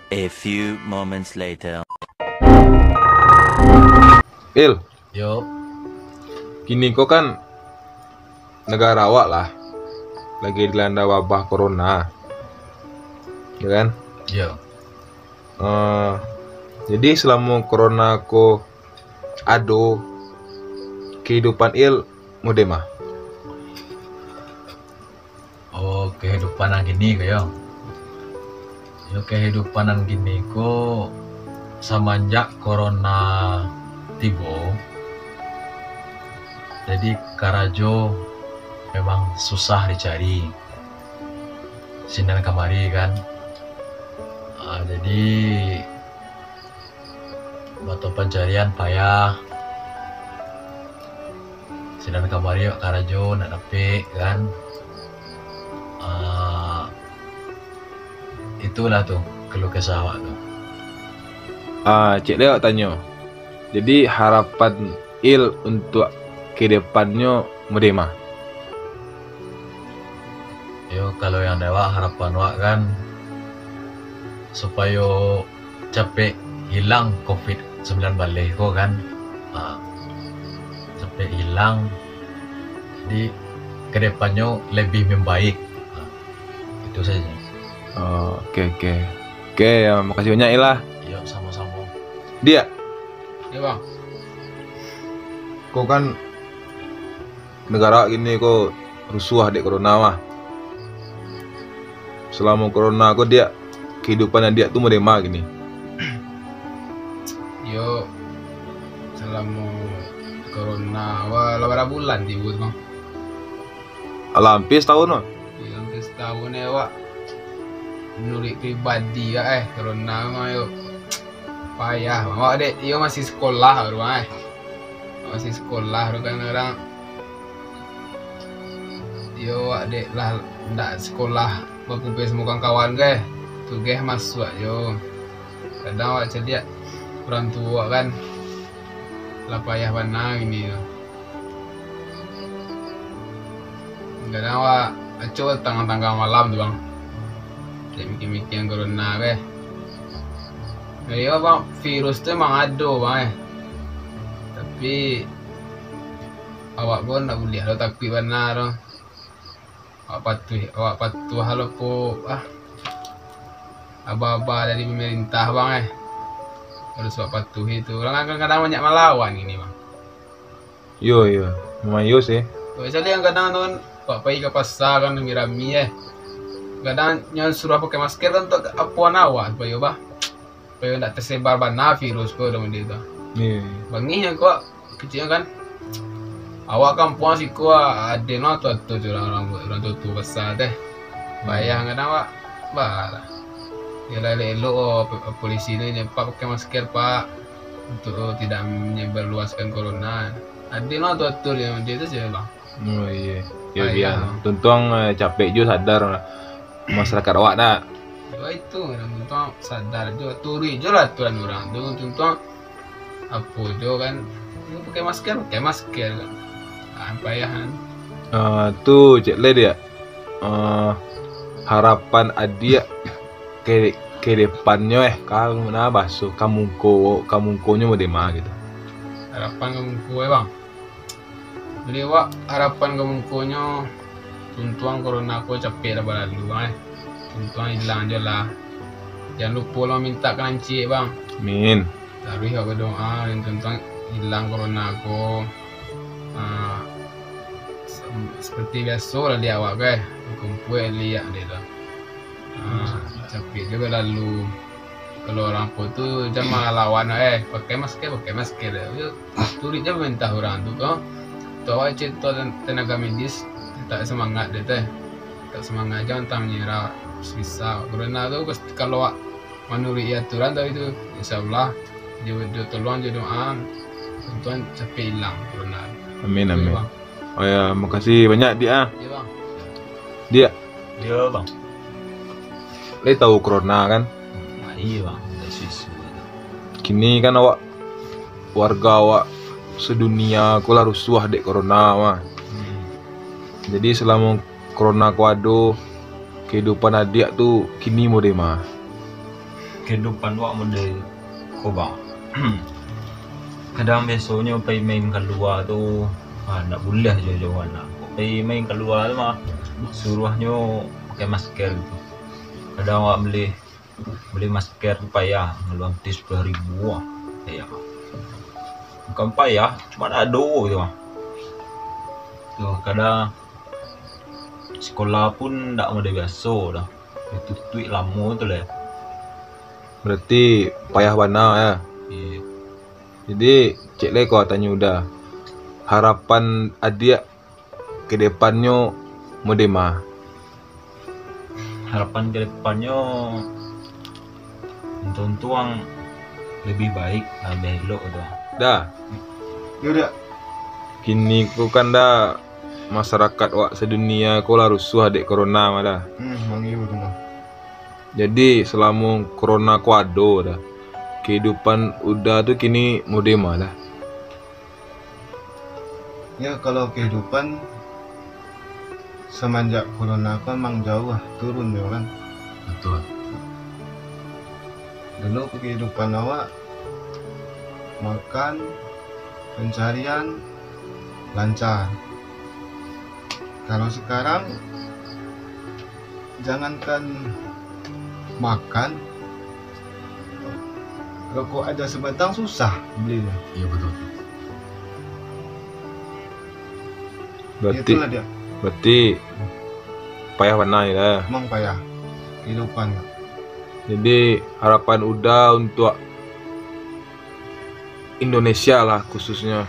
A few moments later. Il, Yo, kini kau kan negara awak lah, lagi dilanda wabah corona, ya kan? yo. Eh, jadi selama corona ko ado kehidupan il mudemah. Oh, kehidupan yang gini yo. Yo kehidupan yang gini ko semenjak corona tibo. Jadi karajo memang susah dicari. Sinan kamari kan. Jadi batu pencarian payah. Sinan kamari karajo nak dapet kan. Itulah tuh keluh kesah awak tuh. Cik Leo tanya. Jadi harapan il untuk kedepannya mudemah. Yo kalau yang dewa harapan wak kan supaya capek hilang COVID-19 balik kok kan. Capek hilang, jadi kedepannya lebih membaik. Itu saja. Oke. Ya, makasih banyak Ilah. Yuk sama-sama. Dia, Ya bang, kau kan negara gini kau rusuh dek corona mah. Selama corona kau dia kehidupannya dia tuh mudemah gini. yo selama corona wah berapa bulan di bang? Hampir setahun mah. Hampir setahun ya wak. Menurut pribadi ya corona mah yo payah bang. Wak dek, yo masih sekolah baru masih sekolah baru kan orang. Yo wak dek lah ndak sekolah berkumpul semua kawan ke. Tugas masuk yo. Kadang wak cedia orang tua kan lah payah mana gini yo. Kadang wak aco tengah-tengah malam tuh bang. Kayak mikir-mikir yang corona ke. Ya bang, virus tuh emang ada bang tapi awak pun nak boleh lo takut benar lo. Awak patuh halo po aba-aba dari pemerintah bang harus awak patuh itu. Orang kadang banyak melawan ini bang. Yo, memang yo sih. Misalnya yang kadang tuh kan awak pergi ke pasar kan rami-rami kadang yang suruh pakai masker kan untuk apuan awak supaya tidak tersebar bana virus ko dalam dia tu. Iya. Bangihnya kok kecil kan. Awak kampung sih ko ada no tu orang tu besar deh. Bayang kadang awak bah. Ya elok polisi ni pak pakai masker pak untuk tidak menyebarluaskan corona. Ada no tu yang dia tu sih bang. Oh iya. Ya Ayah. biar. Tuntuang capek juga sadar masyarakat awak dah. Ya itu orang tuntang sadar juga turi je lah tuan orang tu tuntang apa je kan dia pakai masker kan payahan. Tuh Cik Le dia. Harapan adia ke depannya kalau mana basuh kamungkonya mudemah gitu. Harapan kamu kue bang jadi wak harapan kamu konya tuntuang corona ko capek dah berlalu bang tuntuang hilang je lah. Jangan lupa lo minta kelanci bang. Amin. Taruh aku doa dan tuntuang hilang corona ko. Seperti biasa lah dia awak ke kumpul lihat dia tu. Capek juga lalu kalau orang po tu jangan lawan pakai masker yuk turis je mentah orang tu kau tu awak cerita tenaga medis tak semangat dia teh tak semangat jangan tak menyerah bisa corona tu kalau awak menurut aturan tu itu insyaallah dia tolong je doa tuan capek hilang corona. Amin. Bang. Oh ya, makasih banyak dia. Ya bang. Dia, Yo bang. Le tahu corona kan? Iya bang. Susu. Kini kan warga awak sedunia aku lah rusuh dek corona mah. Jadi selama corona ku ado kehidupan adik tu kini mode mah. kehidupan wak mode ko bang. Kadang besoknya pergi main keluar tu nak boleh jauh-jauh anak. Pergi main keluar tu mah suruhnya pakai masker tu. Kadang wak beli masker tu payah ngeluang 10.000 lah. Payah. Bukan payah, cuma ada tu mah. Tu kadang sekolah pun tak mode biasa dah. Itu tweet lama tu lah. Berarti payah bana ya. Yeah. Jadi cek le kau tanya udah harapan adik ke depannya modema. Harapan ke depannya untuk yang lebih baik, lebih elok tu. Dah. Ya udah. Kini ku kan dah masyarakat wak sedunia ku lah rusuh dek corona mah dah. Manggil tu mah. Jadi selama corona ku ada dah. Kehidupan udah tu kini modema dah. Ya kalau kehidupan semenjak corona kan memang jauh lah turun ya kan. Betul. Dulu kehidupan awak makan, pencarian lancar. Kalau sekarang jangankan makan, rokok aja sebatang susah belinya. Iya betul. Itulah dia, Berarti payah warna ya. emang payah kehidupan. Jadi harapan udah untuk Indonesia lah khususnya.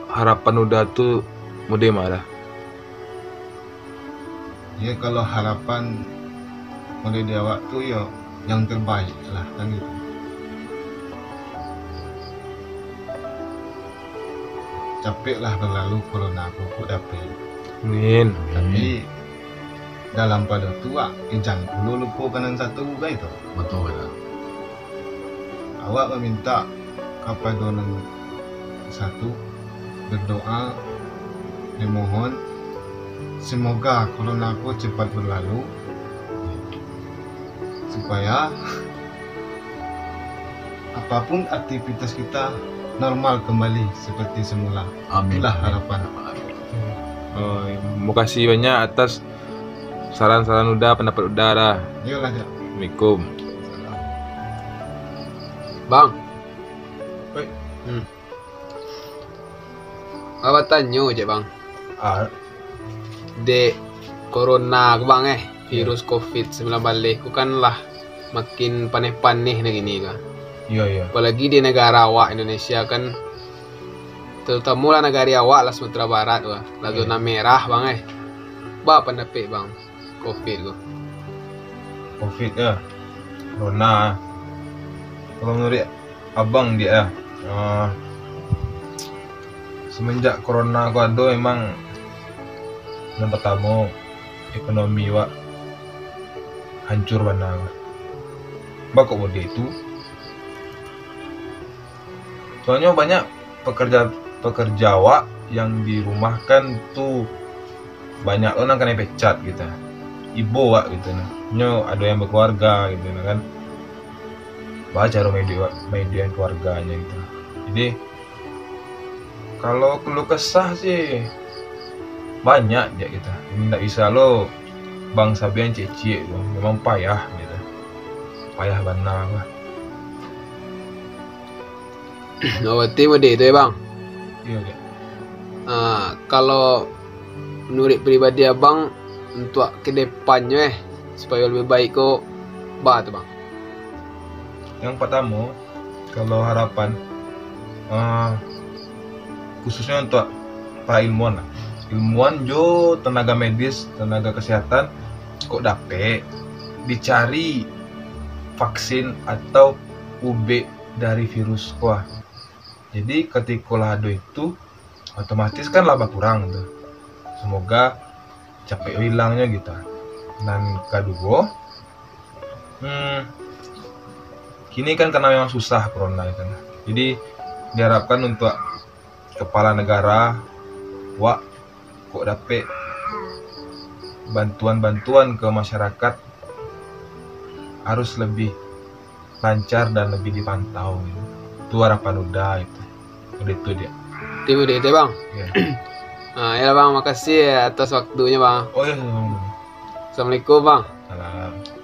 Harapan udah tuh modema dah. Ya kalau harapan oleh dia waktu ya yang terbaik lah kan gitu. Capek lah berlalu corona aku dapet. Amin. Tapi dalam pada tua jangan dulu lupa kanan satu juga itu. Betul betul. Awak meminta kepada orang satu berdoa memohon semoga corona aku cepat berlalu supaya apapun aktivitas kita normal kembali seperti semula. Amin. Itulah harapan. Oh, terima kasih banyak atas saran-saran udah, pendapat udah dah. Iyalah dia. Assalamualaikum. Bang. Oi. Apa tanya je bang? Ah, Dek corona ke bang virus COVID-19 ku kan lah makin paneh-paneh na gini kan. iya. Apalagi di negara awak Indonesia kan, terutama lah negara awak lah Sumatera Barat wah, lah zona merah bang Ba pendapat bang COVID ku. Covid ya. Corona. Kalau menurut abang dia semenjak corona aku ada emang yang pertama ekonomi wak hancur mana bakok mode itu soalnya banyak pekerja wak yang dirumahkan tuh banyak orang kena pecat gitu ibu wak gitu nah nyo ada yang berkeluarga gitu nah kan baca media keluarganya gitu jadi kalau keluh kesah sih banyak dia kita ini nggak bisa lo bang Sabian cecik lo memang payah gitu payah benar lah. Oh, berarti mode itu ya bang. Iya dia. Kalau menurut pribadi abang untuk ke depannya supaya lebih baik kok bah tu bang. Yang pertama kalau harapan khususnya untuk para ilmuwan jo tenaga medis tenaga kesehatan kok dapet dicari vaksin atau UB dari virus kuah jadi ketika lah ada itu otomatis kan laba kurang tuh semoga capek hilangnya gitu dan kedua kini kan karena memang susah corona itu jadi diharapkan untuk kepala negara wak kok dapet bantuan-bantuan ke masyarakat harus lebih lancar dan lebih dipantau gitu. Itu harapan udah itu. Udah itu dia. Tim udah itu bang. Ya. Nah, ya bang, makasih ya atas waktunya bang. Oh iya, Assalamualaikum bang. salam.